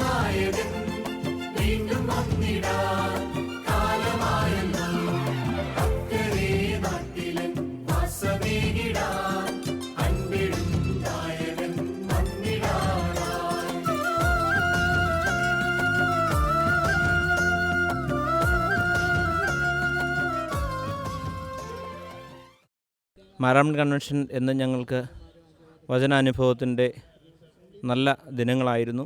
നായകൻ വീണ്ടും വന്നിടാൻ കാലമായല്ലോ. അക്കരെ നാട്ടിലെ വാസമേകിടാൻ അൻപിടും നായകൻ വന്നിടാനായി. മാരാമൺ കൺവെൻഷൻ എന്നും ഞങ്ങൾക്ക് വചനാനുഭവത്തിൻ്റെ നല്ല ദിനങ്ങളായിരുന്നു.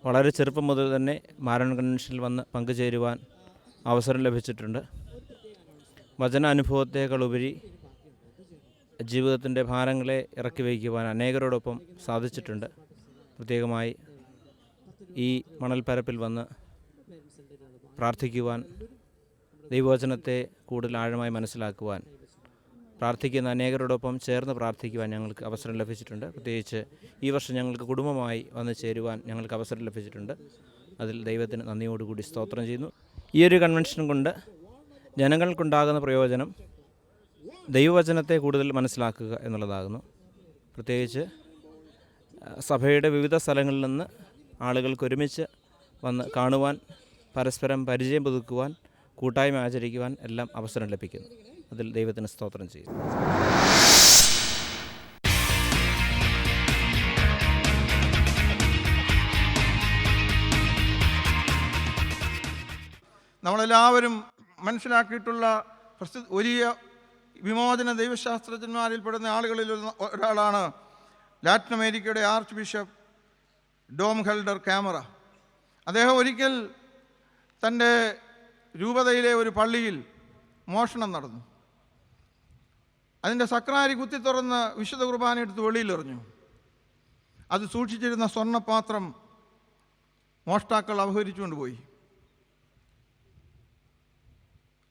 വളരെ ചെറുപ്പം മുതൽ തന്നെ മാരാമൺ കൺവെൻഷനിൽ വന്ന് പങ്കുചേരുവാൻ അവസരം ലഭിച്ചിട്ടുണ്ട്. വചനാനുഭവത്തേക്കാളുപരി ജീവിതത്തിൻ്റെ ഭാരങ്ങളെ ഇറക്കി വയ്ക്കുവാൻ അനേകരോടൊപ്പം സാധിച്ചിട്ടുണ്ട്. പ്രത്യേകമായി ഈ മണൽപ്പരപ്പിൽ വന്ന് പ്രാർത്ഥിക്കുവാൻ, ദൈവവചനത്തെ കൂടുതൽ ആഴമായി മനസ്സിലാക്കുവാൻ, പ്രാർത്ഥിക്കുന്ന അനേകരോടൊപ്പം ചേർന്ന് പ്രാർത്ഥിക്കുവാൻ ഞങ്ങൾക്ക് അവസരം ലഭിച്ചിട്ടുണ്ട്. പ്രത്യേകിച്ച് ഈ വർഷം ഞങ്ങൾക്ക് കുടുംബമായി വന്ന് ചേരുവാൻ ഞങ്ങൾക്ക് അവസരം ലഭിച്ചിട്ടുണ്ട്. അതിൽ ദൈവത്തിന് നന്ദിയോടുകൂടി സ്തോത്രം ചെയ്യുന്നു. ഈ ഒരു കൺവെൻഷൻ കൊണ്ട് ജനങ്ങൾക്കുണ്ടാകുന്ന പ്രയോജനം ദൈവവചനത്തെ കൂടുതൽ മനസ്സിലാക്കുക എന്നുള്ളതാകുന്നു. പ്രത്യേകിച്ച് സഭയുടെ വിവിധ സ്ഥലങ്ങളിൽ നിന്ന് ആളുകൾക്ക് ഒരുമിച്ച് വന്ന് കാണുവാൻ, പരസ്പരം പരിചയം പുതുക്കുവാൻ, കൂട്ടായ്മ ആചരിക്കുവാൻ എല്ലാം അവസരം ലഭിക്കുന്നു. അതിൽ ദൈവത്തിന് സ്തോത്രം ചെയ്യുന്നു. നമ്മളെല്ലാവരും മനസ്സിലാക്കിയിട്ടുള്ള വലിയ വിമോചന ദൈവശാസ്ത്രജ്ഞന്മാരിൽപ്പെടുന്ന ആളുകളിൽ ഒരാളാണ് ലാറ്റിൻ അമേരിക്കയുടെ ആർച്ച് ബിഷപ്പ് ഡോം ഹെൽഡർ ക്യാമറ. അദ്ദേഹം ഒരിക്കൽ തൻ്റെ രൂപതയിലെ ഒരു പള്ളിയിൽ മോഷണം നടന്നു. അതിൻ്റെ സക്രാരി കുത്തി തുറന്ന് വിശുദ്ധ കുർബാന എടുത്ത് വെളിയിലെറിഞ്ഞു. അത് സൂക്ഷിച്ചിരുന്ന സ്വർണ്ണപാത്രം മോഷ്ടാക്കൾ അപഹരിച്ചുകൊണ്ട് പോയി.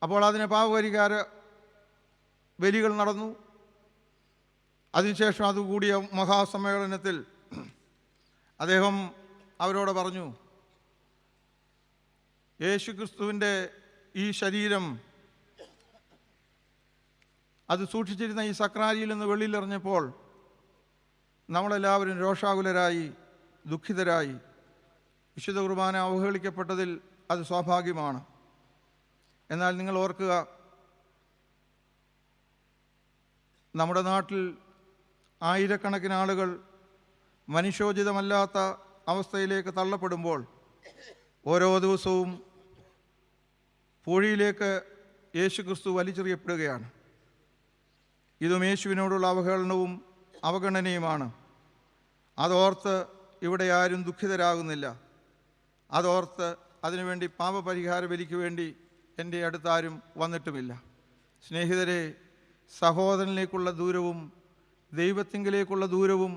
അപ്പോൾ അതിന് പാപപരിഹാര ബലികൾ നടന്നു. അതിനുശേഷം അതുകൂടിയ മഹാസമ്മേളനത്തിൽ അദ്ദേഹം അവരോട് പറഞ്ഞു, യേശുക്രിസ്തുവിൻ്റെ ഈ ശരീരം അത് സൂക്ഷിച്ചിരുന്ന ഈ സക്രാരിയിൽ നിന്ന് വെളിയിലെറിഞ്ഞപ്പോൾ നമ്മളെല്ലാവരും രോഷാകുലരായി, ദുഃഖിതരായി. വിശുദ്ധ കുർബാന അവഹേളിക്കപ്പെട്ടതിൽ അത് സ്വാഭാവികമാണ്. എന്നാൽ നിങ്ങൾ ഓർക്കുക, നമ്മുടെ നാട്ടിൽ ആയിരക്കണക്കിന് ആളുകൾ മനുഷ്യോചിതമല്ലാത്ത അവസ്ഥയിലേക്ക് തള്ളപ്പെടുമ്പോൾ ഓരോ ദിവസവും പൂഴിയിലേക്ക് യേശുക്രിസ്തു വലിച്ചെറിയപ്പെടുകയാണ്. ഇതും യേശുവിനോടുള്ള അവഹേളനവും അവഗണനയുമാണ്. അതോർത്ത് ഇവിടെ ആരും ദുഃഖിതരാകുന്നില്ല. അതോർത്ത് അതിനുവേണ്ടി പാപപരിഹാര ബലിക്ക് വേണ്ടി എൻ്റെ അടുത്താരും വന്നിട്ടുമില്ല. സ്നേഹിതരെ, സഹോദരനിലേക്കുള്ള ദൂരവും ദൈവത്തിങ്കിലേക്കുള്ള ദൂരവും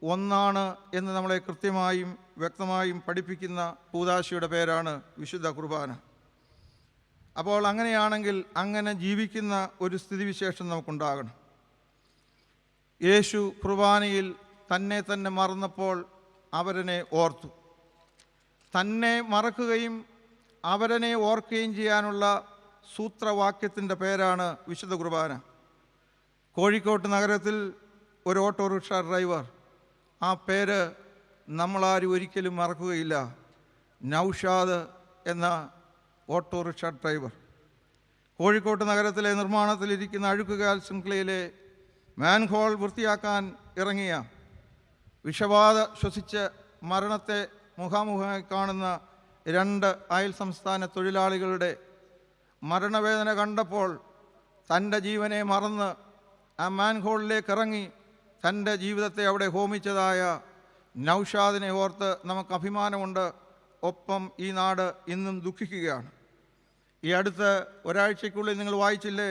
ഒന്നാണ് എന്ന് നമ്മളെ കൃത്യമായും വ്യക്തമായും പഠിപ്പിക്കുന്ന കൂദാശയുടെ പേരാണ് വിശുദ്ധ കുർബാന. അപ്പോൾ അങ്ങനെയാണെങ്കിൽ അങ്ങനെ ജീവിക്കുന്ന ഒരു സ്ഥിതിവിശേഷം നമുക്കുണ്ടാകണം. യേശു കുർബാനയിൽ തന്നെ തന്നെ മറന്നപ്പോൾ അവരനെ ഓർത്തു. തന്നെ മറക്കുകയും അവരനെ ഓർക്കുകയും ചെയ്യാനുള്ള സൂത്രവാക്യത്തിൻ്റെ പേരാണ് വിശുദ്ധ കുർബാന. കോഴിക്കോട്ട് നഗരത്തിൽ ഒരു ഓട്ടോറിക്ഷ ഡ്രൈവർ, ആ പേര് നമ്മളാരും ഒരിക്കലും മറക്കുകയില്ല, നൗഷാദ് എന്ന ഓട്ടോറിക്ഷ ഡ്രൈവർ. കോഴിക്കോട്ട് നഗരത്തിലെ നിർമ്മാണത്തിലിരിക്കുന്ന അഴുക്കുകാൽ ശൃംഖലയിലെ മാൻഹോൾ വൃത്തിയാക്കാൻ ഇറങ്ങിയ, വിഷബാധ ശ്വസിച്ച് മരണത്തെ മുഖാമുഖമായി കാണുന്ന 2 അയൽ സംസ്ഥാന തൊഴിലാളികളുടെ മരണവേദന കണ്ടപ്പോൾ തൻ്റെ ജീവനെ മറന്ന് ആ മാൻഹോളിലേക്ക് ഇറങ്ങി തൻ്റെ ജീവിതത്തെ അവിടെ ഹോമിച്ചതായ നൗഷാദിനെ ഓർത്ത് നമുക്ക് അഭിമാനമുണ്ട്. ഒപ്പം ഈ നാട് ഇന്നും ദുഃഖിക്കുകയാണ്. ഈ അടുത്ത ഒരാഴ്ചയ്ക്കുള്ളിൽ നിങ്ങൾ വായിച്ചില്ലേ,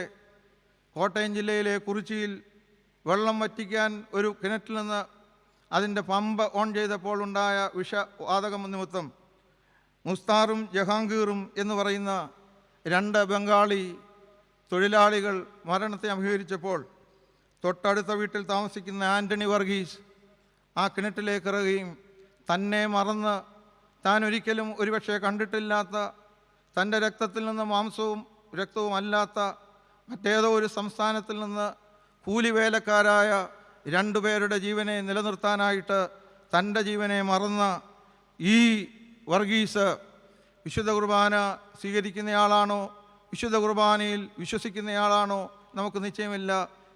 കോട്ടയം ജില്ലയിലെ കുറിച്ചിയിൽ വെള്ളം വറ്റിക്കാൻ ഒരു കിണറ്റിൽ നിന്ന് അതിൻ്റെ പമ്പ് ഓൺ ചെയ്തപ്പോൾ ഉണ്ടായ വിഷവാതകം നിമിത്തം മുസ്താറും ജഹാംഗീറും എന്ന് പറയുന്ന 2 ബംഗാളി തൊഴിലാളികൾ മരണത്തെ അഭിമുഖീകരിച്ചപ്പോൾ തൊട്ടടുത്ത വീട്ടിൽ താമസിക്കുന്ന ആൻ്റണി വർഗീസ് ആ കിണറ്റിലേക്ക് ഇറങ്ങുകയും തന്നെ മറന്ന് താൻ ഒരിക്കലും ഒരുപക്ഷെ കണ്ടിട്ടില്ലാത്ത, തൻ്റെ രക്തത്തിൽ നിന്ന് മാംസവും രക്തവും അല്ലാത്ത മറ്റേതോ ഒരു സംസ്ഥാനത്തിൽ നിന്ന് കൂലിവേലക്കാരായ 2 പേരുടെ ജീവനെ നിലനിർത്താനായിട്ട് തൻ്റെ ജീവനെ മറന്ന ഈ വർഗീസ് വിശുദ്ധ കുർബാന സ്വീകരിക്കുന്നയാളാണോ, വിശുദ്ധ കുർബാനയിൽ വിശ്വസിക്കുന്നയാളാണോ നമുക്ക് നിശ്ചയമില്ല.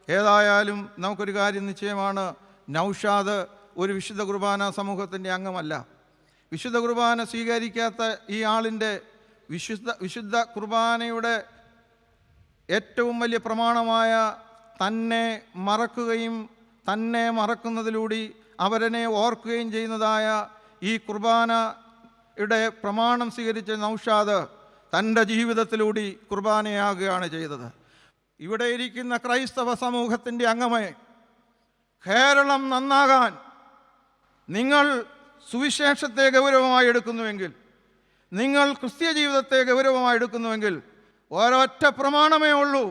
ഏതായാലും നമുക്കൊരു കാര്യം നിശ്ചയമാണ്, നൗഷാദ് ഒരു വിശുദ്ധ കുർബാന സമൂഹത്തിൻ്റെ അംഗമല്ല. വിശുദ്ധ കുർബാന സ്വീകരിക്കാത്ത ഈ ആളിൻ്റെ വിശുദ്ധ കുർബാനയുടെ ഏറ്റവും വലിയ പ്രമാണമായ തന്നെ മറക്കുകയും തന്നെ മറക്കുന്നതിലൂടെ അവരനെ ഓർക്കുകയും ചെയ്യുന്നതായ ഈ കുർബാനയുടെ പ്രമാണം സ്വീകരിച്ച നൗഷാദ് തൻ്റെ ജീവിതത്തിലൂടെ കുർബാനയാകുകയാണ് ചെയ്തത്. ഇവിടെ ഇരിക്കുന്ന ക്രൈസ്തവ സമൂഹത്തിൻ്റെ അംഗമേ, കേരളം നന്നാകാൻ നിങ്ങൾ സുവിശേഷത്തെ ഗൗരവമായി എടുക്കുന്നുവെങ്കിൽ, നിങ്ങൾ ക്രിസ്തീയ ജീവിതത്തെ ഗൗരവമായി എടുക്കുന്നുവെങ്കിൽ ഒരൊറ്റ പ്രമാണമേ ഉള്ളൂ.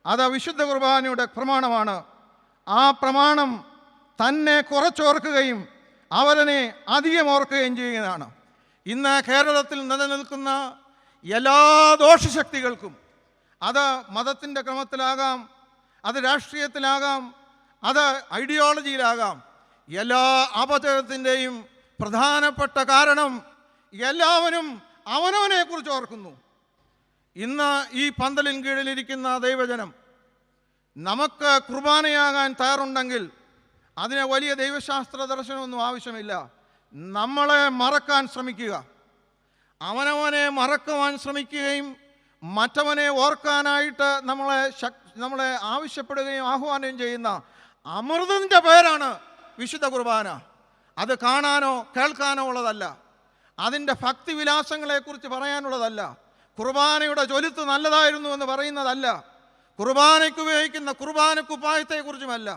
അത് വിശുദ്ധ കുർബാനയുടെ പ്രമാണമാണ്. ആ പ്രമാണം തന്നെ കുറച്ചോർക്കുകയും അവരനെ അധികം ഓർക്കുകയും ചെയ്യുന്നതാണ്. ഇന്ന് കേരളത്തിൽ നിലനിൽക്കുന്ന എല്ലാ ദോഷശക്തികൾക്കും, അത് മതത്തിൻ്റെ ക്രമത്തിലാകാം, അത് രാഷ്ട്രീയത്തിലാകാം, അത് ഐഡിയോളജിയിലാകാം, എല്ലാ അപചയത്തിൻ്റെയും പ്രധാനപ്പെട്ട കാരണം എല്ലാവരും അവനവനെക്കുറിച്ച് ഓർക്കുന്നു. ഇന്ന് ഈ പന്തലിൻ കീഴിലിരിക്കുന്ന ദൈവജനം നമുക്ക് കുർബാനയാകാൻ തയ്യാറുണ്ടെങ്കിൽ അതിന് വലിയ ദൈവശാസ്ത്ര ദർശനമൊന്നും ആവശ്യമില്ല. നമ്മളെ മറക്കാൻ ശ്രമിക്കുക, അവനവനെ മറക്കുവാൻ ശ്രമിക്കുകയും മറ്റവനെ ഓർക്കാനായിട്ട് നമ്മളെ ആവശ്യപ്പെടുകയും ആഹ്വാനം ചെയ്യുന്ന അമൃതത്തിൻ്റെ പേരാണ് വിശുദ്ധ കുർബാന. അത് കാണാനോ കേൾക്കാനോ ഉള്ളതല്ല, അതിൻ്റെ ഭക്തിവിലാസങ്ങളെക്കുറിച്ച് പറയാനുള്ളതല്ല, കുർബാനയുടെ ജ്വലിത്ത് നല്ലതായിരുന്നു എന്ന് പറയുന്നതല്ല, കുർബാനയ്ക്ക് ഉപയോഗിക്കുന്ന കുർബാനക്കുപ്പായത്തെക്കുറിച്ചുമല്ല.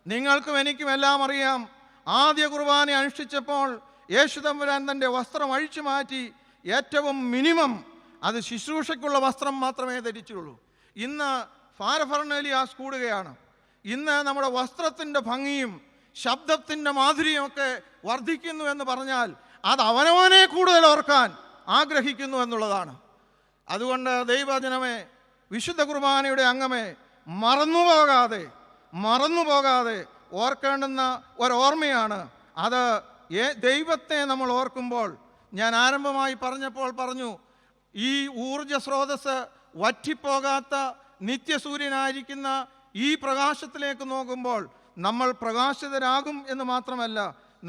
നിങ്ങൾക്കും എനിക്കും എല്ലാം അറിയാം, ആദ്യ കുർബാന അനുഷ്ഠിച്ചപ്പോൾ യേശു തമ്പുരാൻ തൻ്റെ വസ്ത്രം അഴിച്ചു മാറ്റി ഏറ്റവും മിനിമം അത് ശുശ്രൂഷയ്ക്കുള്ള വസ്ത്രം മാത്രമേ ധരിച്ചുള്ളൂ. ഇന്ന് ഫാരഫർണേലിയാസ് കൂടുകയാണ്. ഇന്ന് നമ്മുടെ വസ്ത്രത്തിൻ്റെ ഭംഗിയും ശബ്ദത്തിൻ്റെ മാധുര്യമൊക്കെ വർദ്ധിക്കുന്നു എന്ന് പറഞ്ഞാൽ അത് അവനവനെ കൂടുതൽ ഓർക്കാൻ ആഗ്രഹിക്കുന്നു എന്നുള്ളതാണ്. അതുകൊണ്ട് ദൈവജനമേ, വിശുദ്ധ കുർബാനയുടെ അംഗമേ, മറന്നുപോകാതെ ഓർക്കേണ്ടുന്ന ഒരോർമ്മയാണ് അത്. ദൈവത്തെ നമ്മൾ ഓർക്കുമ്പോൾ, ഞാൻ ആരംഭമായി പറഞ്ഞു, ഈ ഊർജ സ്രോതസ് വറ്റിപ്പോകാത്ത നിത്യസൂര്യനായിരിക്കുന്ന ഈ പ്രകാശത്തിലേക്ക് നോക്കുമ്പോൾ നമ്മൾ പ്രകാശിതരാകും എന്ന് മാത്രമല്ല,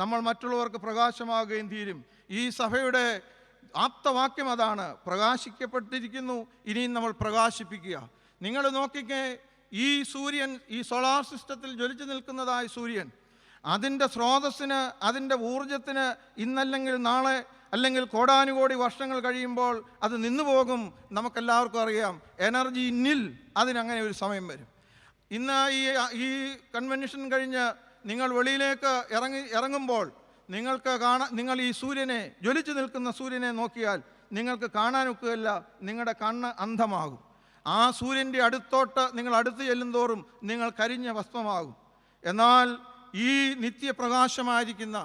നമ്മൾ മറ്റുള്ളവർക്ക് പ്രകാശമാകുകയും തീരും. ഈ സഭയുടെ ആപ്തവാക്യം അതാണ്, പ്രകാശിക്കപ്പെട്ടിരിക്കുന്നു, ഇനിയും നമ്മൾ പ്രകാശിപ്പിക്കുക. നിങ്ങൾ നോക്കിക്കേ, ഈ സൂര്യൻ, ഈ സോളാർ സിസ്റ്റത്തിൽ ജ്വലിച്ചു നിൽക്കുന്നതായ സൂര്യൻ, അതിൻ്റെ സ്രോതസ്സിന്, അതിൻ്റെ ഊർജത്തിന് ഇന്നല്ലെങ്കിൽ നാളെ അല്ലെങ്കിൽ കോടാനുകോടി വർഷങ്ങൾ കഴിയുമ്പോൾ അത് നിന്നുപോകും. നമുക്കെല്ലാവർക്കും അറിയാം, എനർജി നിൽ, അതിനങ്ങനെ ഒരു സമയം വരും. ഇന്ന് ഈ കൺവെൻഷൻ കഴിഞ്ഞ് നിങ്ങൾ വെളിയിലേക്ക് ഇറങ്ങുമ്പോൾ നിങ്ങൾ ഈ സൂര്യനെ, ജ്വലിച്ചു നിൽക്കുന്ന സൂര്യനെ നോക്കിയാൽ നിങ്ങൾക്ക് കാണാനൊക്കുകയില്ല, നിങ്ങളുടെ കണ്ണ് അന്ധമാകും. ആ സൂര്യൻ്റെ അടുത്തോട്ട് നിങ്ങൾ അടുത്ത് ചെല്ലുന്തോറും നിങ്ങൾ കരിഞ്ഞ ഭസ്മമാകും. എന്നാൽ ഈ നിത്യപ്രകാശമായിരിക്കുന്ന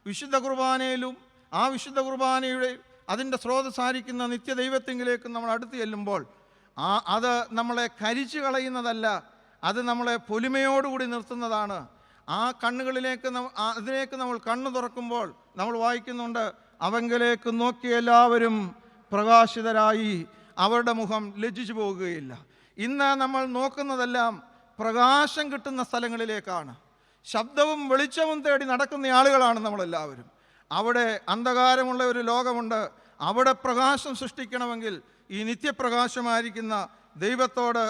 വിശുദ്ധ കുർബാനയിലും ആ വിശുദ്ധ കുർബാനയുടെ അതിൻ്റെ സ്രോതസ്സായിരിക്കുന്ന നിത്യദൈവത്തെങ്കിലേക്ക് നമ്മൾ അടുത്ത് ചെല്ലുമ്പോൾ അത് നമ്മളെ കരിച്ചു കളയുന്നതല്ല, അത് നമ്മളെ പൊലിമയോടുകൂടി നിർത്തുന്നതാണ്. ആ കണ്ണുകളിലേക്ക് അതിലേക്ക് നമ്മൾ കണ്ണു തുറക്കുമ്പോൾ നമ്മൾ വായിക്കുന്നുണ്ട്, അവങ്കിലേക്ക് നോക്കിയ എല്ലാവരും പ്രകാശിതരായി, അവരുടെ മുഖം ലജ്ജിച്ചു പോകുകയില്ല. ഇന്ന് നമ്മൾ നോക്കുന്നതെല്ലാം പ്രകാശം കിട്ടുന്ന സ്ഥലങ്ങളിലേക്കാണ്. ശബ്ദവും വെളിച്ചവും തേടി നടക്കുന്ന ആളുകളാണ് നമ്മളെല്ലാവരും. അവിടെ അന്ധകാരമുള്ള ഒരു ലോകമുണ്ട്. അവിടെ പ്രകാശം സൃഷ്ടിക്കണമെങ്കിൽ ഈ നിത്യപ്രകാശമായിരിക്കുന്ന ദൈവത്തോട്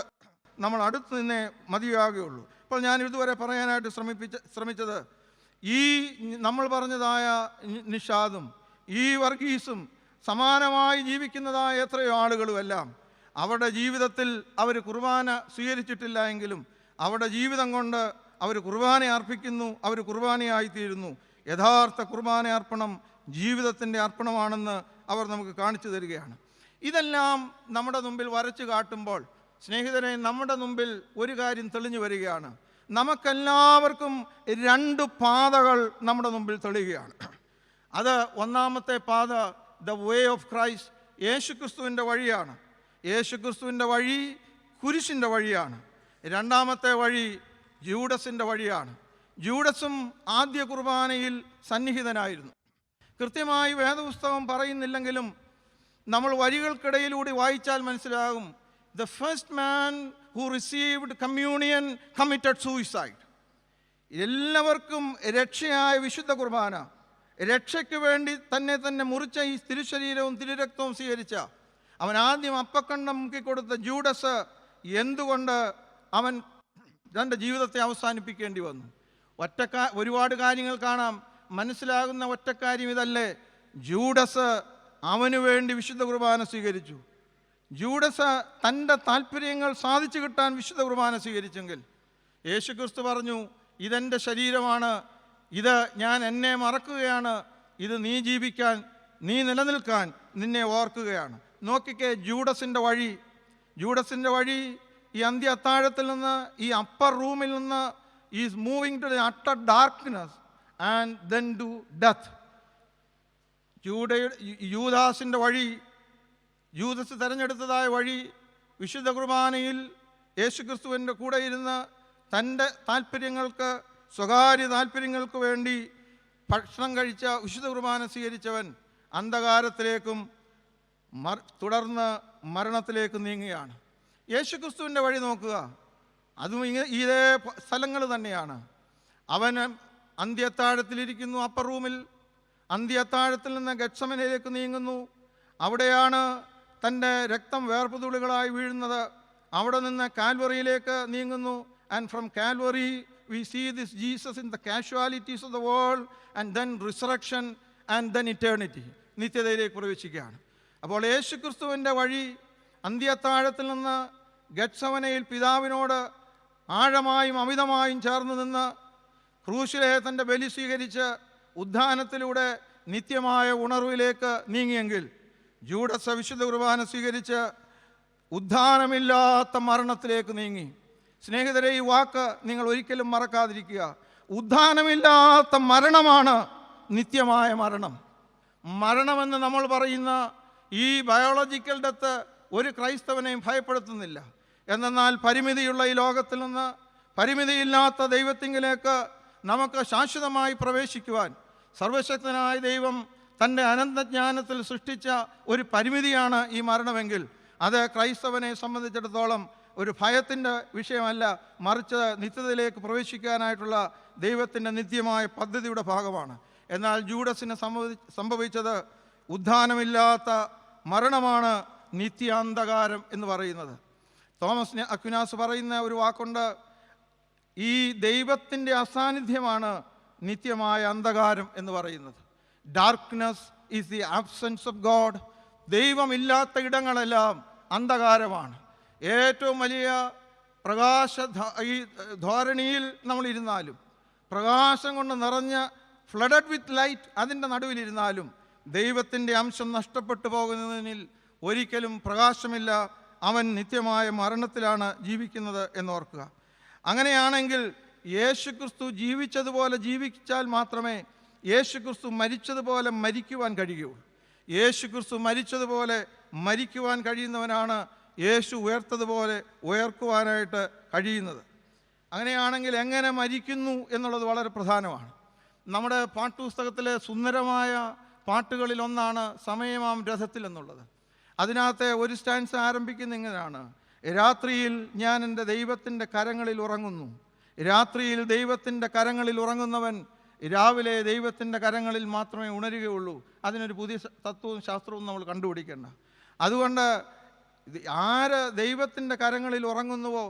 നമ്മൾ അടുത്ത് നിന്നേ മതിയാകുകയുള്ളൂ. ഇപ്പോൾ ഞാൻ ഇതുവരെ പറയാനായിട്ട് ശ്രമിച്ചത്, ഈ നമ്മൾ പറഞ്ഞതായ നിഷാദും ഈ വർഗീസും സമാനമായി ജീവിക്കുന്നതായ എത്രയോ ആളുകളുമെല്ലാം അവരുടെ ജീവിതത്തിൽ അവർ കുർബാന സ്വീകരിച്ചിട്ടില്ല എങ്കിലും അവരുടെ ജീവിതം കൊണ്ട് അവർ കുർബാന അർപ്പിക്കുന്നു, അവർ കുർബാനയായിത്തീരുന്നു. യഥാർത്ഥ കുർബാന അർപ്പണം ജീവിതത്തിൻ്റെ അർപ്പണമാണെന്ന് അവർ നമുക്ക് കാണിച്ചു തരികയാണ്. ഇതെല്ലാം നമ്മുടെ മുമ്പിൽ വരച്ചു കാട്ടുമ്പോൾ സ്നേഹിതരെ, നമ്മുടെ മുമ്പിൽ ഒരു കാര്യം തെളിഞ്ഞു വരികയാണ്. നമുക്കെല്ലാവർക്കും രണ്ട് പാതകൾ നമ്മുടെ മുമ്പിൽ തെളിയുകയാണ്. അത് ഒന്നാമത്തെ പാത ദ വേ ഓഫ് ക്രൈസ്റ്റ്, യേശുക്രിസ്തുവിൻ്റെ വഴിയാണ്. യേശുക്രിസ്തുവിൻ്റെ വഴി കുരിശിൻ്റെ വഴിയാണ്. രണ്ടാമത്തെ വഴി ജൂഡസിൻ്റെ വഴിയാണ്. ജൂഡസും ആദ്യ കുർബാനയിൽ സന്നിഹിതനായിരുന്നു. കൃത്യമായി വേദപുസ്തകം പറയുന്നില്ലെങ്കിലും നമ്മൾ വരികൾക്കിടയിലൂടെ വായിച്ചാൽ മനസ്സിലാകും, the first man who received communion committed suicide. എല്ലാവർക്കും രക്ഷയായ വിശുദ്ധ കുർബാന, രക്ഷയ്ക്ക് വേണ്ടി തന്നെ മുറിച്ച ഈ തിരുശരീരവും തിരുരക്തവും സ്വീകരിച്ച അവൻ ആദ്യം അപ്പക്കണ്ണം മുക്കിക്കൊടുത്ത ജൂഡസ് എന്തുകൊണ്ട് അവൻ തൻ്റെ ജീവിതത്തെ അവസാനിപ്പിക്കേണ്ടി വന്നു? ഒരുപാട് കാര്യങ്ങൾ കാണാം. മനസ്സിലാകുന്ന ഒറ്റക്കാര്യം ഇതല്ലേ, ജൂഡസ് അവന് വേണ്ടി വിശുദ്ധ കുർബാന സ്വീകരിച്ചു. ജൂഡസ് തൻ്റെ താല്പര്യങ്ങൾ സാധിച്ചു കിട്ടാൻ വിശുദ്ധ കുർബാന സ്വീകരിച്ചെങ്കിൽ യേശുക്രിസ്തു പറഞ്ഞു, ഇതെൻ്റെ ശരീരമാണ്, ഇത് ഞാൻ എന്നെ മറക്കുകയാണ്, ഇത് നീ ജീവിക്കാൻ, നീ നിലനിൽക്കാൻ നിന്നെ ഓർക്കുകയാണ്. നോക്കിക്കേ, ജൂഡസിൻ്റെ വഴി ഈ അന്ത്യ അത്താഴത്തിൽ നിന്ന്, ഈ അപ്പർ റൂമിൽ നിന്ന് is moving to the utter darkness and then to death. യൂദാസിൻ്റെ വഴി, യൂദസ് തിരഞ്ഞെടുത്തതായ വഴി, വിശുദ്ധ കുർബാനയിൽ യേശുക്രിസ്തുവിൻ്റെ കൂടെ ഇരുന്ന് തൻ്റെ താല്പര്യങ്ങൾക്ക്, സ്വകാര്യ താല്പര്യങ്ങൾക്ക് വേണ്ടി ഭക്ഷണം കഴിച്ച വിശുദ്ധ കുർബാന സ്വീകരിച്ചവൻ അന്ധകാരത്തിലേക്കും തുടർന്ന് മരണത്തിലേക്കും നീങ്ങുകയാണ്. യേശുക്രിസ്തുവിൻ്റെ വഴി നോക്കുക, അതും ഇതേ സ്ഥലങ്ങൾ തന്നെയാണ്. അവൻ അന്ത്യത്താഴത്തിലിരിക്കുന്നു, അപ്പർ റൂമിൽ. അന്ത്യത്താഴത്തിൽ നിന്ന് ഗത്സമനയിലേക്ക് നീങ്ങുന്നു. അവിടെയാണ് തൻ്റെ രക്തം വേർപ്പുതുള്ളികളായി വീഴുന്നത്. അവിടെ നിന്ന് കാൽവറിയിലേക്ക് നീങ്ങുന്നു. And from Calvary we see this Jesus in the casualties of the world, and then resurrection, and then eternity. നിത്യതയിലേക്ക് പ്രവേശിക്കുകയാണ്. അപ്പോൾ യേശുക്രിസ്തുവിൻ്റെ വഴി അന്ത്യത്താഴത്തിൽ നിന്ന് ഗത്സമനയിൽ പിതാവിനോട് ആഴമായും അമിതമായും ചേർന്ന് നിന്ന് ക്രൂശിലെ തൻ്റെ ബലി സ്വീകരിച്ച് ഉദ്ധാനത്തിലൂടെ നിത്യമായ ഉണർവിലേക്ക് നീങ്ങിയെങ്കിൽ, ജൂഡസ് വിശുദ്ധ കുർബാന സ്വീകരിച്ച് ഉദ്ധാനമില്ലാത്ത മരണത്തിലേക്ക് നീങ്ങി. സ്നേഹിതരെ, ഈ വാക്ക് നിങ്ങൾ ഒരിക്കലും മറക്കാതിരിക്കുക. ഉദ്ധാനമില്ലാത്ത മരണമാണ് നിത്യമായ മരണം. മരണമെന്ന് നമ്മൾ പറയുന്ന ഈ ബയോളജിക്കൽ ഡെത്ത് ഒരു ക്രൈസ്തവനെയും ഭയപ്പെടുത്തുന്നില്ല. എന്നാൽ പരിമിതിയുള്ള ഈ ലോകത്തിൽ നിന്ന് പരിമിതിയില്ലാത്ത ദൈവത്തിങ്കിലേക്ക് നമുക്ക് ശാശ്വതമായി പ്രവേശിക്കുവാൻ സർവശക്തനായ ദൈവം തൻ്റെ അനന്തജ്ഞാനത്തിൽ സൃഷ്ടിച്ച ഒരു പരിമിതിയാണ് ഈ മരണമെങ്കിൽ, അത് ക്രൈസ്തവനെ സംബന്ധിച്ചിടത്തോളം ഒരു ഭയത്തിൻ്റെ വിഷയമല്ല, മറിച്ച് നിത്യതയിലേക്ക് പ്രവേശിക്കാനായിട്ടുള്ള ദൈവത്തിൻ്റെ നിത്യമായ പദ്ധതിയുടെ ഭാഗമാണ്. എന്നാൽ ജൂഡസിന് സംഭവിച്ചത് ഉദ്ധാനമില്ലാത്ത മരണമാണ് നിത്യാന്ധകാരം എന്ന് പറയുന്നത്. തോമസ് അക്വിനാസ് പറയുന്ന ഒരു വാക്കുണ്ട്, ഈ ദൈവത്തിൻ്റെ അസാന്നിധ്യമാണ് നിത്യമായ അന്ധകാരം എന്ന് പറയുന്നത്. Darkness is the absence of God. ദൈവമില്ലാത്ത ഇടങ്ങളെല്ലാം അന്ധകാരമാണ്. ഏറ്റവും വലിയ ഈ ധോരണിയിൽ നമ്മളിരുന്നാലും, പ്രകാശം കൊണ്ട് നിറഞ്ഞ ഫ്ലഡഡ് വിത്ത് ലൈറ്റ് അതിൻ്റെ നടുവിലിരുന്നാലും ദൈവത്തിൻ്റെ അംശം നഷ്ടപ്പെട്ടു പോകുന്നതിൽ ഒരിക്കലും പ്രകാശമില്ല. അവൻ നിത്യമായ മരണത്തിലാണ് ജീവിക്കുന്നത് എന്നോർക്കുക. അങ്ങനെയാണെങ്കിൽ യേശുക്രിസ്തു ജീവിച്ചതുപോലെ ജീവിച്ചാൽ മാത്രമേ യേശുക്രിസ്തു മരിച്ചതുപോലെ മരിക്കുവാൻ കഴിയുകയുള്ളൂ. യേശുക്രിസ്തു മരിച്ചതുപോലെ മരിക്കുവാൻ കഴിയുന്നവനാണ് യേശു ഉയർത്തതുപോലെ ഉയർക്കുവാനായിട്ട് കഴിയുന്നത്. അങ്ങനെയാണെങ്കിൽ എങ്ങനെ മരിക്കുന്നു എന്നുള്ളത് വളരെ പ്രധാനമാണ്. നമ്മുടെ പാട്ടുപുസ്തകത്തിലെ സുന്ദരമായ പാട്ടുകളിലൊന്നാണ് സമയമാം രഥത്തിൽ എന്നുള്ളത്. അതിനകത്തെ ഒരു സ്റ്റാൻസ് ആരംഭിക്കുന്ന ഇങ്ങനെയാണ്: രാത്രിയിൽ ഞാൻ എൻ്റെ ദൈവത്തിൻ്റെ കരങ്ങളിൽ ഉറങ്ങുന്നു. രാത്രിയിൽ ദൈവത്തിൻ്റെ കരങ്ങളിൽ ഉറങ്ങുന്നവൻ രാവിലെ ദൈവത്തിൻ്റെ കരങ്ങളിൽ മാത്രമേ ഉണരുകയുള്ളൂ. അതിനൊരു പുതിയ തത്വവും ശാസ്ത്രവും നമ്മൾ കണ്ടുപിടിക്കേണ്ട. അതുകൊണ്ട് ആര് ദൈവത്തിൻ്റെ കരങ്ങളിൽ ഉറങ്ങുന്നുവോ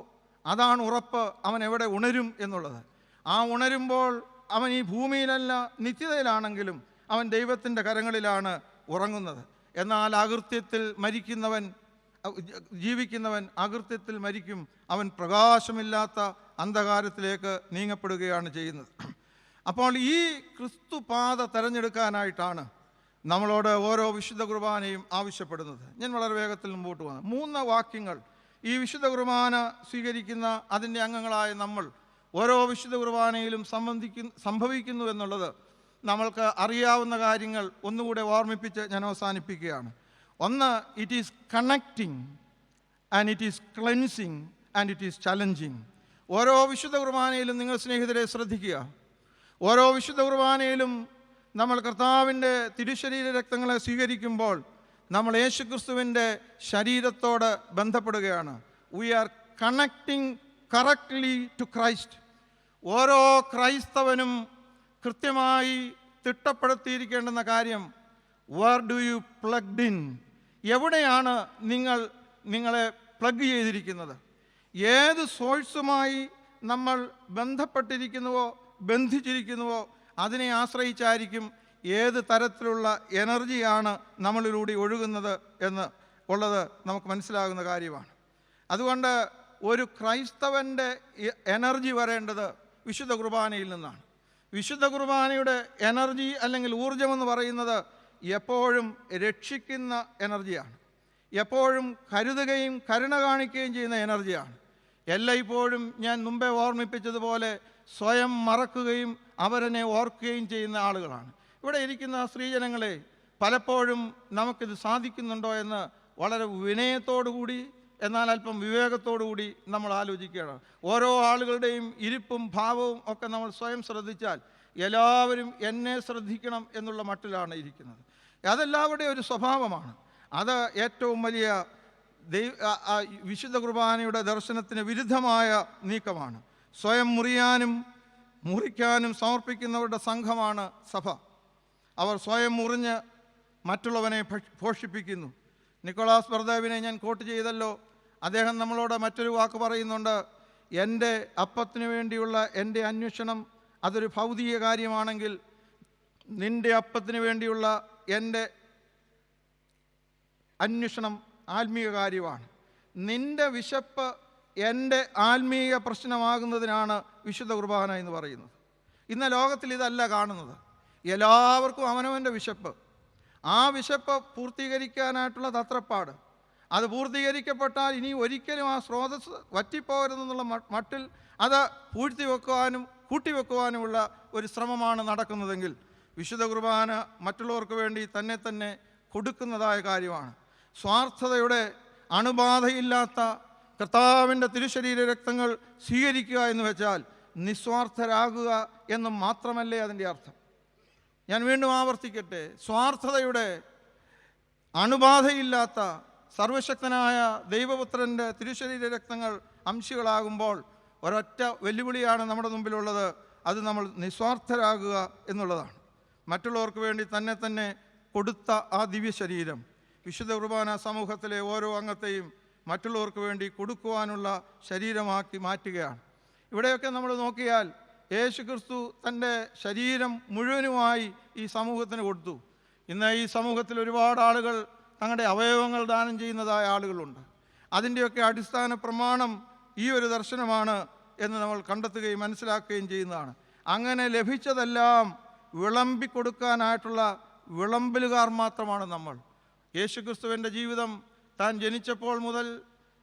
അതാണ് ഉറപ്പ് അവൻ എവിടെ ഉണരും എന്നുള്ളത്. ആ ഉണരുമ്പോൾ അവൻ ഈ ഭൂമിയിലല്ല നിത്യതയിലാണെങ്കിലും അവൻ ദൈവത്തിൻ്റെ കരങ്ങളിലാണ് ഉറങ്ങുന്നത്. എന്നാൽ അകൃത്യത്തിൽ ജീവിക്കുന്നവൻ അകൃത്യത്തിൽ മരിക്കും. അവൻ പ്രകാശമില്ലാത്ത അന്ധകാരത്തിലേക്ക് നീങ്ങപ്പെടുകയാണ് ചെയ്യുന്നത്. അപ്പോൾ ഈ ക്രിസ്തുപാത തിരഞ്ഞെടുക്കാനായിട്ടാണ് നമ്മളോട് ഓരോ വിശുദ്ധ കുർബാനയും ആവശ്യപ്പെടുന്നത്. ഞാൻ വളരെ വേഗത്തിൽ മുമ്പോട്ട് പോകുന്നു. 3 വാക്യങ്ങൾ ഈ വിശുദ്ധ കുർബാന സ്വീകരിക്കുന്ന അതിൻ്റെ അംഗങ്ങളായ നമ്മൾ ഓരോ വിശുദ്ധ കുർബാനയിലും സംഭവിക്കുന്നു എന്നുള്ളത് നമ്മൾക്ക് അറിയാവുന്ന കാര്യങ്ങൾ ഒന്നുകൂടെ ഓർമ്മിപ്പിച്ച് ഞാൻ അവസാനിപ്പിക്കുകയാണ്. ഒന്ന്, it is connecting and it is cleansing and it is challenging. ഓരോ വിശുദ്ധ കുർബാനയിലും നിങ്ങൾ സ്നേഹിതരെ ശ്രദ്ധിക്കുക, ഓരോ വിശുദ്ധ കുർബാനയിലും നമ്മൾ കർത്താവിൻ്റെ തിരുശരീര രക്തങ്ങളെ സ്വീകരിക്കുമ്പോൾ നമ്മൾ യേശുക്രിസ്തുവിൻ്റെ ശരീരത്തോട് ബന്ധപ്പെടുകയാണ്. We are connecting correctly to Christ. ഓരോ ക്രൈസ്തവനും കൃത്യമായി തിട്ടപ്പെടുത്തിയിരിക്കേണ്ടുന്ന കാര്യം, where do you plugged in? എവിടെയാണ് നിങ്ങളെ പ്ലഗ് ചെയ്തിരിക്കുന്നത്? ഏത് സോഴ്സുമായി നമ്മൾ ബന്ധപ്പെട്ടിരിക്കുന്നുവോ ബന്ധിച്ചിരിക്കുന്നുവോ അതിനെ ആശ്രയിച്ചായിരിക്കും ഏത് തരത്തിലുള്ള എനർജിയാണ് നമ്മളിലൂടെ ഒഴുകുന്നത് എന്ന് ഉള്ളത് നമുക്ക് മനസ്സിലാകുന്ന കാര്യമാണ്. അതുകൊണ്ട് ഒരു ക്രൈസ്തവൻ്റെ എനർജി വരേണ്ടത് വിശുദ്ധ കുർബാനയിൽ നിന്നാണ്. വിശുദ്ധ കുർബാനയുടെ എനർജി അല്ലെങ്കിൽ ഊർജമെന്ന് പറയുന്നത് എപ്പോഴും രക്ഷിക്കുന്ന എനർജിയാണ്, എപ്പോഴും കരുതുകയും കരുണ കാണിക്കുകയും ചെയ്യുന്ന എനർജിയാണ്. എല്ലായ്പ്പോഴും ഞാൻ മുമ്പേ ഓർമ്മിപ്പിച്ചതുപോലെ സ്വയം മറക്കുകയും അവരെന്നെ ഓർക്കുകയും ചെയ്യുന്ന ആളുകളാണ്. ഇവിടെ ഇരിക്കുന്ന സ്ത്രീജനങ്ങളെ പലപ്പോഴും നമുക്കിത് സാധിക്കുന്നുണ്ടോ എന്ന് വളരെ വിനയത്തോടുകൂടി എന്നാൽ അല്പം വിവേകത്തോടുകൂടി നമ്മൾ ആലോചിക്കുകയാണ്. ഓരോ ആളുകളുടെയും ഇരിപ്പും ഭാവവും ഒക്കെ നമ്മൾ സ്വയം ശ്രദ്ധിച്ചാൽ എല്ലാവരും എന്നെ ശ്രദ്ധിക്കണം എന്നുള്ള മട്ടിലാണ് ഇരിക്കുന്നത്. അതെല്ലാവരുടെയും ഒരു സ്വഭാവമാണ്. അത് ഏറ്റവും വലിയ വിശുദ്ധ കുർബാനയുടെ ദർശനത്തിന് വിരുദ്ധമായ നീക്കമാണ്. സ്വയം മുറിക്കാനും സമർപ്പിക്കുന്നവരുടെ സംഘമാണ് സഭ. അവർ സ്വയം മുറിഞ്ഞ് മറ്റുള്ളവനെ പോഷിപ്പിക്കുന്നു. നിക്കോളാസ് ബർദേവിനെ ഞാൻ കോട്ട് ചെയ്തല്ലോ. അദ്ദേഹം നമ്മളോട് മറ്റൊരു വാക്ക് പറയുന്നുണ്ട്, എൻ്റെ അപ്പത്തിന് വേണ്ടിയുള്ള എൻ്റെ അന്വേഷണം അതൊരു ഭൗതിക കാര്യമാണെങ്കിൽ നിൻ്റെ അപ്പത്തിന് വേണ്ടിയുള്ള എൻ്റെ അന്വേഷണം ആത്മീയ കാര്യമാണ്. നിൻ്റെ വിശപ്പ് എൻ്റെ ആത്മീയ പ്രശ്നമാകുന്നതിനാണ് വിശുദ്ധ കുർബാന എന്ന് പറയുന്നത്. ഇന്ന് ലോകത്തിൽ ഇതല്ല കാണുന്നത്. എല്ലാവർക്കും അവനവൻ്റെ വിശപ്പ്, ആ വിശപ്പ് പൂർത്തീകരിക്കാനായിട്ടുള്ള തത്രപ്പാട്, അത് പൂർത്തീകരിക്കപ്പെട്ടാൽ ഇനി ഒരിക്കലും ആ സ്രോതസ് വറ്റിപ്പോകരുതെന്നുള്ള മട്ടിൽ അത് പൂഴ്ത്തിവെക്കുവാനും കൂട്ടിവെക്കുവാനുമുള്ള ഒരു ശ്രമമാണ് നടക്കുന്നതെങ്കിൽ വിശുദ്ധ കുർബാന മറ്റുള്ളവർക്ക് വേണ്ടി തന്നെ കൊടുക്കുന്നതായ കാര്യമാണ്. സ്വാർത്ഥതയുടെ അണുബാധയില്ലാത്ത കർത്താവിൻ്റെ തിരുശരീര രക്തങ്ങൾ സ്വീകരിക്കുക എന്ന് വെച്ചാൽ നിസ്വാർത്ഥരാകുക എന്ന് മാത്രമല്ലേ അതിൻ്റെ അർത്ഥം. ഞാൻ വീണ്ടും ആവർത്തിക്കട്ടെ, സ്വാർത്ഥതയുടെ അണുബാധയില്ലാത്ത സർവശക്തനായ ദൈവപുത്രൻ്റെ തിരുശരീര രക്തങ്ങൾ അംശികളാകുമ്പോൾ ഒരൊറ്റ വെല്ലുവിളിയാണ് നമ്മുടെ മുമ്പിലുള്ളത്. അത് നമ്മൾ നിസ്വാർത്ഥരാകുക എന്നുള്ളതാണ്. മറ്റുള്ളവർക്ക് വേണ്ടി തന്നെ കൊടുത്ത ആ ദിവ്യ ശരീരം വിശുദ്ധ കുർബാന സമൂഹത്തിലെ ഓരോ അംഗത്തെയും മറ്റുള്ളവർക്ക് വേണ്ടി കൊടുക്കുവാനുള്ള ശരീരമാക്കി മാറ്റുകയാണ്. ഇവിടെയൊക്കെ നമ്മൾ നോക്കിയാൽ യേശുക്രിസ്തു തൻ്റെ ശരീരം മുഴുവനുമായി ഈ സമൂഹത്തിന് കൊടുത്തു. ഇന്ന് ഈ സമൂഹത്തിൽ ഒരുപാട് ആളുകൾ തങ്ങളുടെ അവയവങ്ങൾ ദാനം ചെയ്യുന്നതായ ആളുകളുണ്ട്. അതിൻ്റെയൊക്കെ അടിസ്ഥാന പ്രമാണം ഈ ഒരു ദർശനമാണ് എന്ന് നമ്മൾ കണ്ടെത്തുകയും മനസ്സിലാക്കുകയും ചെയ്യുന്നതാണ്. അങ്ങനെ ലഭിച്ചതെല്ലാം വിളമ്പിക്കൊടുക്കാനായിട്ടുള്ള വിളമ്പലുകാർ മാത്രമാണ് നമ്മൾ. യേശുക്രിസ്തുവിൻ്റെ ജീവിതം താൻ ജനിച്ചപ്പോൾ മുതൽ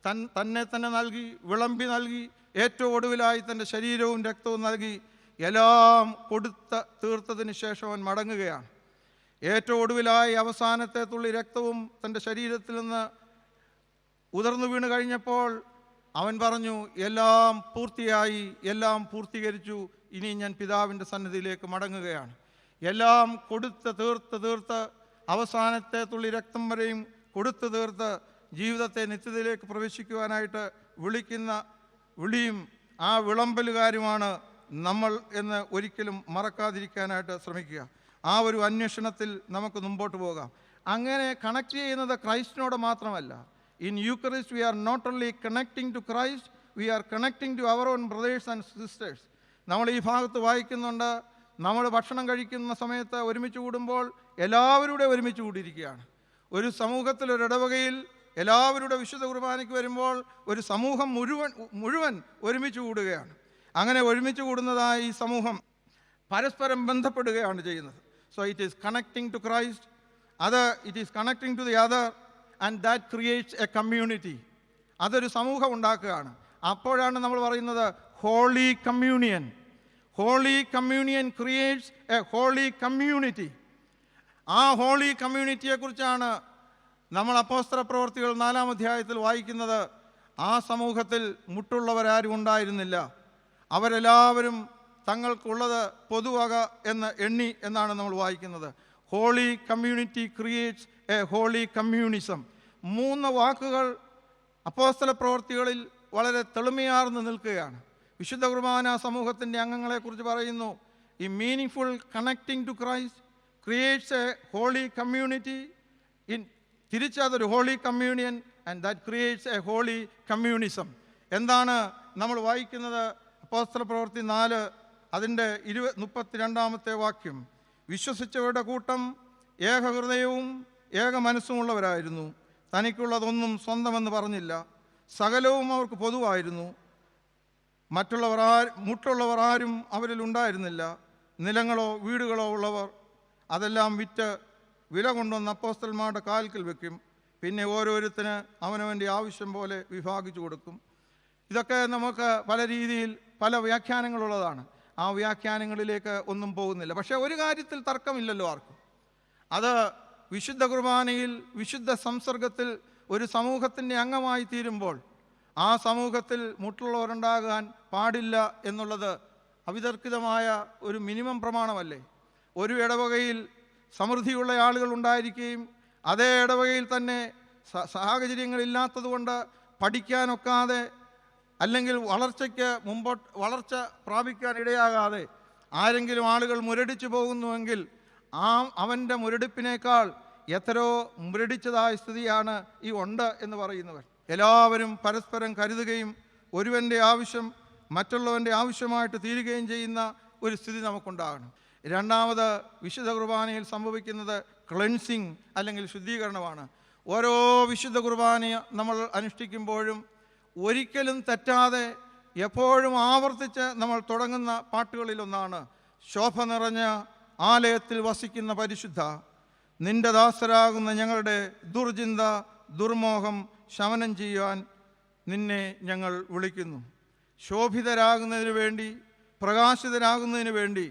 തന്നെ നൽകി, വിളമ്പി നൽകി, ഏറ്റവും ഒടുവിലായി തൻ്റെ ശരീരവും രക്തവും നൽകി എല്ലാം തീർത്തതിന് ശേഷം അവൻ മടങ്ങുകയാണ്. ഏറ്റവും ഒടുവിലായി അവസാനത്തെ തുള്ളി രക്തവും തൻ്റെ ശരീരത്തിൽ നിന്ന് ഉതിർന്നു വീണ് കഴിഞ്ഞപ്പോൾ അവൻ പറഞ്ഞു, എല്ലാം പൂർത്തിയായി, എല്ലാം പൂർത്തീകരിച്ചു, ഇനി ഞാൻ പിതാവിൻ്റെ സന്നിധിയിലേക്ക് മടങ്ങുകയാണ്. എല്ലാം തീർത്ത് അവസാനത്തെ തുള്ളി രക്തം വരെയും കൊടുത്തു തീർത്ത് ജീവിതത്തെ നിത്യതയിലേക്ക് പ്രവേശിക്കുവാനായിട്ട് വിളിക്കുന്ന വിളിയും ആ വിളമ്പലുകാരുമാണ് നമ്മൾ എന്ന് ഒരിക്കലും മറക്കാതിരിക്കാനായിട്ട് ശ്രമിക്കുക. ആ ഒരു അന്വേഷണത്തിൽ നമുക്ക് മുമ്പോട്ട് പോകാം. അങ്ങനെ കണക്ട് ചെയ്യുന്നത് ക്രൈസ്റ്റിനോട് മാത്രമല്ല. In Eucharist we are not only connecting to Christ, we are connecting to our own brothers and sisters. നമ്മൾ ഈ ഭാഗത്ത് വായിക്കുന്നുണ്ട്, നമ്മൾ ഭക്ഷണം കഴിക്കുന്ന സമയത്ത് ഒരുമിച്ച് കൂടുമ്പോൾ എല്ലാവരുടെ ഒരുമിച്ച് കൂടിയിരിക്കുകയാണ്. ഒരു സമൂഹത്തിൽ, ഒരു ഇടവകയിൽ എല്ലാവരുടെ വിശുദ്ധ കുർബാനയ്ക്ക് വരുമ്പോൾ ഒരു സമൂഹം മുഴുവൻ ഒരുമിച്ച് കൂടുകയാണ്. അങ്ങനെ ഒരുമിച്ച് കൂടുന്നതായ ഈ സമൂഹം പരസ്പരം ബന്ധപ്പെടുകയാണ് ചെയ്യുന്നത്. So it is connecting to Christ, it is connecting to the other, and that creates a community. അതൊരു സമൂഹം ഉണ്ടാക്കുകയാണ്. അപ്പോഴാണ് നമ്മൾ പറയുന്നത് holy communion. Holy communion creates a holy community. ആ ഹോളി കമ്മ്യൂണിറ്റിയെക്കുറിച്ചാണ് നമ്മൾ അപ്പോസ്തല പ്രവൃത്തികൾ 4-ാം അധ്യായത്തിൽ വായിക്കുന്നത്. ആ സമൂഹത്തിൽ മുട്ടുള്ളവരാരും ഉണ്ടായിരുന്നില്ല. അവരെല്ലാവരും തങ്ങൾക്കുള്ളത് പൊതുവക എന്ന് എണ്ണി എന്നാണ് നമ്മൾ വായിക്കുന്നത്. Holy community creates a holy communism. 3 വാക്കുകൾ അപ്പോസ്തല പ്രവൃത്തികളിൽ വളരെ തെളിമയാർന്ന് നിൽക്കുകയാണ്. വിശുദ്ധ കുർബാന സമൂഹത്തിൻ്റെ അംഗങ്ങളെക്കുറിച്ച് പറയുന്നു, ഈ meaningful connecting to Christ creates a holy community. തിരിച്ചതൊരു holy communion and that creates a holy communism. എന്താണ് നമ്മൾ വായിക്കുന്നത്? അപ്പോസ്തല പ്രവൃത്തി 4 അതിൻ്റെ 32 വാക്യം. വിശ്വസിച്ചവരുടെ കൂട്ടം ഏകഹൃദയവും ഏക മനസ്സുമുള്ളവരായിരുന്നു. തനിക്കുള്ളതൊന്നും സ്വന്തമെന്ന് പറഞ്ഞില്ല. സകലവും അവർക്ക് പൊതുവായിരുന്നു. മുട്ടുള്ളവർ ആരും അവരിൽ ഉണ്ടായിരുന്നില്ല. നിലങ്ങളോ വീടുകളോ ഉള്ളവർ അതെല്ലാം വിറ്റ് വില കൊണ്ടുവന്ന് അപ്പോസ്തലന്മാരുടെ കാൽക്കൽ വെക്കും. പിന്നെ ഓരോരുത്തന് അവനവൻ്റെ ആവശ്യം പോലെ വിഭാഗിച്ചു കൊടുക്കും. ഇതൊക്കെ നമുക്ക് പല രീതിയിൽ പല വ്യാഖ്യാനങ്ങളുള്ളതാണ്. ആ വ്യാഖ്യാനങ്ങളിലേക്ക് ഒന്നും പോകുന്നില്ല. പക്ഷേ ഒരു കാര്യത്തിൽ തർക്കമില്ലല്ലോ ആർക്കും. അത് വിശുദ്ധ കുർബാനയിൽ വിശുദ്ധ സംസർഗത്തിൽ ഒരു സമൂഹത്തിൻ്റെ അംഗമായി തീരുമ്പോൾ ആ സമൂഹത്തിൽ മുട്ടുള്ളവരുണ്ടാകാൻ പാടില്ല എന്നുള്ളത് അവിതർക്കിതമായ ഒരു മിനിമം പ്രമാണമല്ലേ? ഒരു ഇടവകയിൽ സമൃദ്ധിയുള്ള ആളുകൾ ഉണ്ടായിരിക്കുകയും അതേ ഇടവകയിൽ തന്നെ സാഹചര്യങ്ങളില്ലാത്തതുകൊണ്ട് പഠിക്കാനൊക്കാതെ അല്ലെങ്കിൽ വളർച്ച പ്രാപിക്കാൻ ഇടയാകാതെ ആരെങ്കിലും ആളുകൾ മുരടിച്ചു പോകുന്നുവെങ്കിൽ അവൻ്റെ മുരടിപ്പിനേക്കാൾ എത്രയോ മുരടിച്ചതായ സ്ഥിതിയാണ് ഈ ഉണ്ട് എന്ന് പറയുന്നവർ. എല്ലാവരും പരസ്പരം കരുതുകയും ഒരുവൻ്റെ ആവശ്യം മറ്റുള്ളവൻ്റെ ആവശ്യമായിട്ട് തീരുകയും ചെയ്യുന്ന ഒരു സ്ഥിതി നമുക്കുണ്ടാകണം. രണ്ടാമത് വിശുദ്ധ കുർബാനയിൽ സംഭവിക്കുന്നത് ക്ലെൻസിങ് അല്ലെങ്കിൽ ശുദ്ധീകരണമാണ്. ഓരോ വിശുദ്ധ കുർബാന നമ്മൾ അനുഷ്ഠിക്കുമ്പോഴും ഒരിക്കലും തെറ്റാതെ എപ്പോഴും ആവർത്തിച്ച് നമ്മൾ തുടങ്ങുന്ന പാട്ടുകളിലൊന്നാണ് ശോഭ നിറഞ്ഞ ആലയത്തിൽ വസിക്കുന്ന പരിശുദ്ധ, നിന്റെ ദാസരാകുന്ന ഞങ്ങളുടെ ദുർചിന്ത ദുർമോഹം ശമനം ചെയ്യുവാൻ നിന്നെ ഞങ്ങൾ വിളിക്കുന്നു. ശോഭിതരാകുന്നതിന് വേണ്ടി പ്രകാശിതരാകുന്നതിന് വേണ്ടി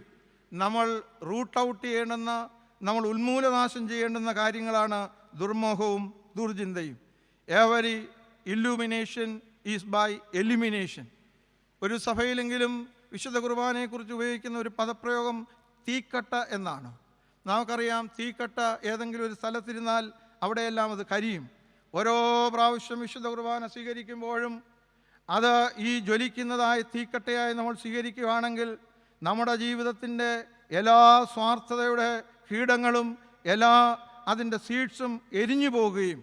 നമ്മൾ റൂട്ട് ഔട്ട് ചെയ്യേണ്ടുന്ന, നമ്മൾ ഉന്മൂലനാശം ചെയ്യേണ്ടുന്ന കാര്യങ്ങളാണ് ദുർമോഹവും ദുർചിന്തയും. Every illumination is by elimination. ഒരു സഭയിലെങ്കിലും വിശുദ്ധ കുർബാനയെക്കുറിച്ച് ഉപയോഗിക്കുന്ന ഒരു പദപ്രയോഗം തീക്കട്ട എന്നാണ്. നമുക്കറിയാം, തീക്കട്ട ഏതെങ്കിലും ഒരു സ്ഥലത്തിരുന്നാൽ അവിടെയെല്ലാം അത് കരിയും. ഓരോ പ്രാവശ്യം വിശുദ്ധ കുർബാന സ്വീകരിക്കുമ്പോഴും അത് ഈ ജ്വലിക്കുന്നതായ തീക്കട്ടയായി നമ്മൾ സ്വീകരിക്കുകയാണെങ്കിൽ നമ്മുടെ ജീവിതത്തിൻ്റെ എല്ലാ സ്വാർത്ഥതയുടെ കീടങ്ങളും എല്ലാ അതിൻ്റെ സീഡ്സും എരിഞ്ഞു പോവുകയും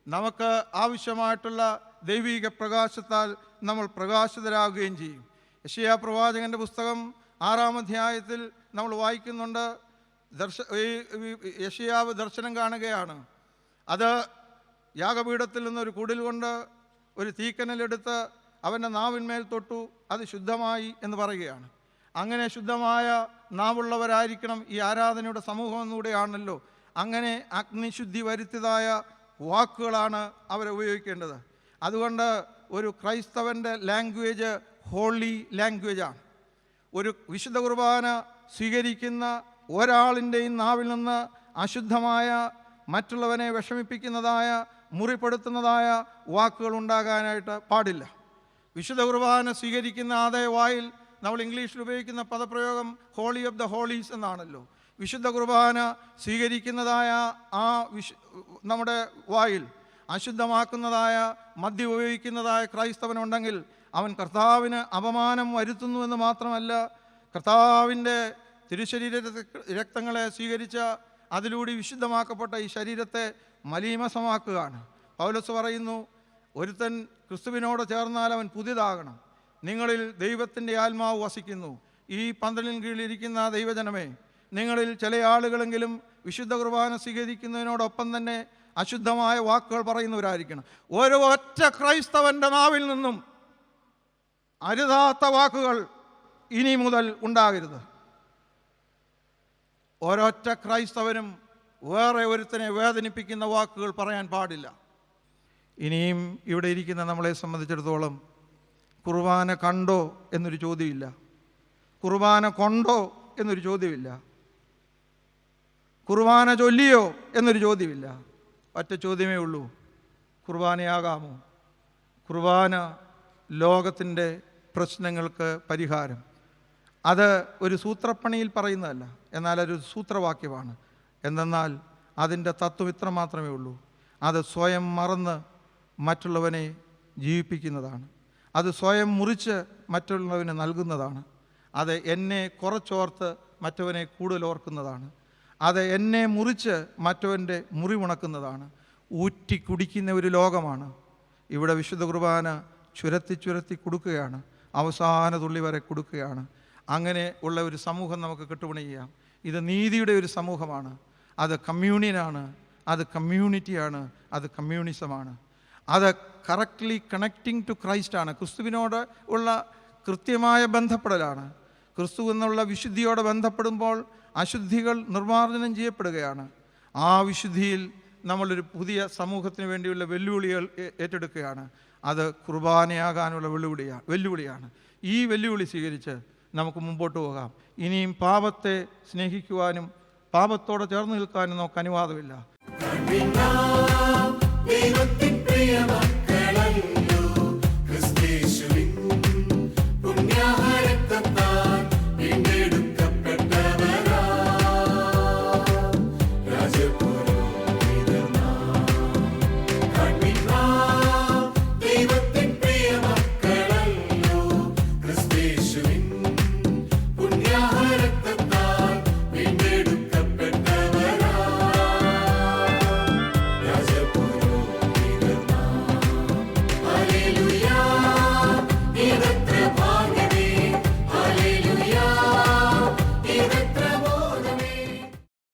നമുക്ക് ആവശ്യമായിട്ടുള്ള ദൈവിക പ്രകാശത്താൽ നമ്മൾ പ്രകാശിതരാകുകയും ചെയ്യും. യെശയ്യാ പ്രവാചകൻ്റെ പുസ്തകം 6-ാം അധ്യായത്തിൽ നമ്മൾ വായിക്കുന്നുണ്ട്. യെശയ്യാവ് ദർശനം കാണുകയാണ്. അത് യാഗപീഠത്തിൽ നിന്നൊരു കുടിൽ കൊണ്ട് ഒരു തീക്കനലെടുത്ത് അവൻ്റെ നാവിന്മേൽ തൊട്ടു, അത് ശുദ്ധമായി എന്ന് പറയുകയാണ്. അങ്ങനെ ശുദ്ധമായ നാവുള്ളവരായിരിക്കണം ഈ ആരാധനയുടെ സമൂഹം എന്നുകൂടെയാണല്ലോ. അങ്ങനെ അഗ്നിശുദ്ധി വരുത്തിയതായ വാക്കുകളാണ് അവർ ഉപയോഗിക്കേണ്ടത്. അതുകൊണ്ട് ഒരു ക്രൈസ്തവൻ്റെ ലാംഗ്വേജ് ഹോളി ലാംഗ്വേജാണ്. ഒരു വിശുദ്ധ കുർബാന സ്വീകരിക്കുന്ന ഒരാളിൻ്റെയും നാവിൽ നിന്ന് അശുദ്ധമായ, മറ്റുള്ളവനെ വിഷമിപ്പിക്കുന്നതായ, മുറിപ്പെടുത്തുന്നതായ വാക്കുകൾ ഉണ്ടാകാനായിട്ട് പാടില്ല. വിശുദ്ധ കുർബാന സ്വീകരിക്കുന്ന അതേ വായിൽ നമ്മൾ ഇംഗ്ലീഷിൽ ഉപയോഗിക്കുന്ന പദപ്രയോഗം ഹോളി ഓഫ് ദ ഹോളീസ് എന്നാണല്ലോ. വിശുദ്ധ കുർബാന സ്വീകരിക്കുന്നതായ ആ നമ്മുടെ വായിൽ അശുദ്ധമാക്കുന്നതായ മദ്യം ഉപയോഗിക്കുന്നതായ ക്രൈസ്തവനുണ്ടെങ്കിൽ അവൻ കർത്താവിന് അപമാനം വരുത്തുന്നുവെന്ന് മാത്രമല്ല, കർത്താവിൻ്റെ തിരുശരീര രക്തങ്ങളെ സ്വീകരിച്ച അതിലൂടെ വിശുദ്ധമാക്കപ്പെട്ട ഈ ശരീരത്തെ മലീമസമാക്കുകയാണ്. പൗലോസ് പറയുന്നു, ഒരുത്തൻ ക്രിസ്തുവിനോട് ചേർന്നാൽ അവൻ പുതിയതാകണം. നിങ്ങളിൽ ദൈവത്തിൻ്റെ ആത്മാവ് വസിക്കുന്നു. ഈ പന്തലിന് കീഴിലിരിക്കുന്ന ദൈവജനമേ, നിങ്ങളിൽ ചില ആളുകളെങ്കിലും വിശുദ്ധ കുർബാന സ്വീകരിക്കുന്നതിനോടൊപ്പം തന്നെ അശുദ്ധമായ വാക്കുകൾ പറയുന്നവരായിരിക്കണം. ഓരോ ഒറ്റ ക്രൈസ്തവൻ്റെ നാവിൽ നിന്നും അരുതാത്ത വാക്കുകൾ ഇനി മുതൽ ഉണ്ടാകരുത്. ഒരൊറ്റ ക്രൈസ്തവനും വേറെ ഒരുത്തനെ വേദനിപ്പിക്കുന്ന വാക്കുകൾ പറയാൻ പാടില്ല. ഇനിയും ഇവിടെ ഇരിക്കുന്ന നമ്മളെ സംബന്ധിച്ചിടത്തോളം കുർബാന കണ്ടോ എന്നൊരു ചോദ്യമില്ല, കുർബാന കൊണ്ടോ എന്നൊരു ചോദ്യമില്ല, കുർബാന ചൊല്ലിയോ എന്നൊരു ചോദ്യമില്ല. ഒറ്റ ചോദ്യമേ ഉള്ളൂ, കുർബാനയാകാമോ? കുർബാന ലോകത്തിൻ്റെ പ്രശ്നങ്ങൾക്ക് പരിഹാരം. അത് ഒരു സൂത്രപ്പണിയിൽ പറയുന്നതല്ല, എന്നാൽ അതൊരു സൂത്രവാക്യമാണ്. എന്തെന്നാൽ അതിൻ്റെ തത്വം ഇത്ര മാത്രമേ ഉള്ളൂ. അത് സ്വയം മറന്ന് മറ്റുള്ളവനെ ജീവിപ്പിക്കുന്നതാണ്. അത് സ്വയം മുറിച്ച് മറ്റുള്ളവന് നൽകുന്നതാണ്. അത് എന്നെ കുറച്ചോർത്ത് മറ്റവനെ കൂടുതൽ ഓർക്കുന്നതാണ്. അത് എന്നെ മുറിച്ച് മറ്റവൻ്റെ മുറിവുണക്കുന്നതാണ്. ഊറ്റി കുടിക്കുന്ന ഒരു ലോകമാണ്. ഇവിടെ വിശുദ്ധ കുർബാന ചുരത്തി കൊടുക്കുകയാണ്, അവസാന തുള്ളി വരെ കൊടുക്കുകയാണ്. അങ്ങനെ ഉള്ള ഒരു സമൂഹം നമുക്ക് കെട്ടുപണിയാം. ഇത് നീതിയുടെ ഒരു സമൂഹമാണ്. അത് കമ്മ്യൂണിയനാണ്, അത് കമ്മ്യൂണിറ്റിയാണ്, അത് കമ്മ്യൂണിസമാണ്. അത് കറക്റ്റ്ലി കണക്റ്റിംഗ് ടു ക്രൈസ്റ്റാണ്. ക്രിസ്തുവിനോട് ഉള്ള കൃത്യമായ ബന്ധപ്പെടലാണ്. ക്രിസ്തു എന്നുള്ള വിശുദ്ധിയോടെ ബന്ധപ്പെടുമ്പോൾ അശുദ്ധികൾ നിർമ്മാർജ്ജനം ചെയ്യപ്പെടുകയാണ്. ആ വിശുദ്ധിയിൽ നമ്മളൊരു പുതിയ സമൂഹത്തിന് വേണ്ടിയുള്ള വെല്ലുവിളികൾ ഏറ്റെടുക്കുകയാണ്. അത് കുർബാനയാകാനുള്ള വെല്ലുവിളിയാണ്. ഈ വെല്ലുവിളി സ്വീകരിച്ച് നമുക്ക് മുമ്പോട്ട് പോകാം. ഇനിയും പാപത്തെ സ്നേഹിക്കുവാനും പാപത്തോടെ ചേർന്ന് നിൽക്കാനും നമുക്ക് അനുവാദമില്ല. ദൈവത്തിൻ പ്രിയമ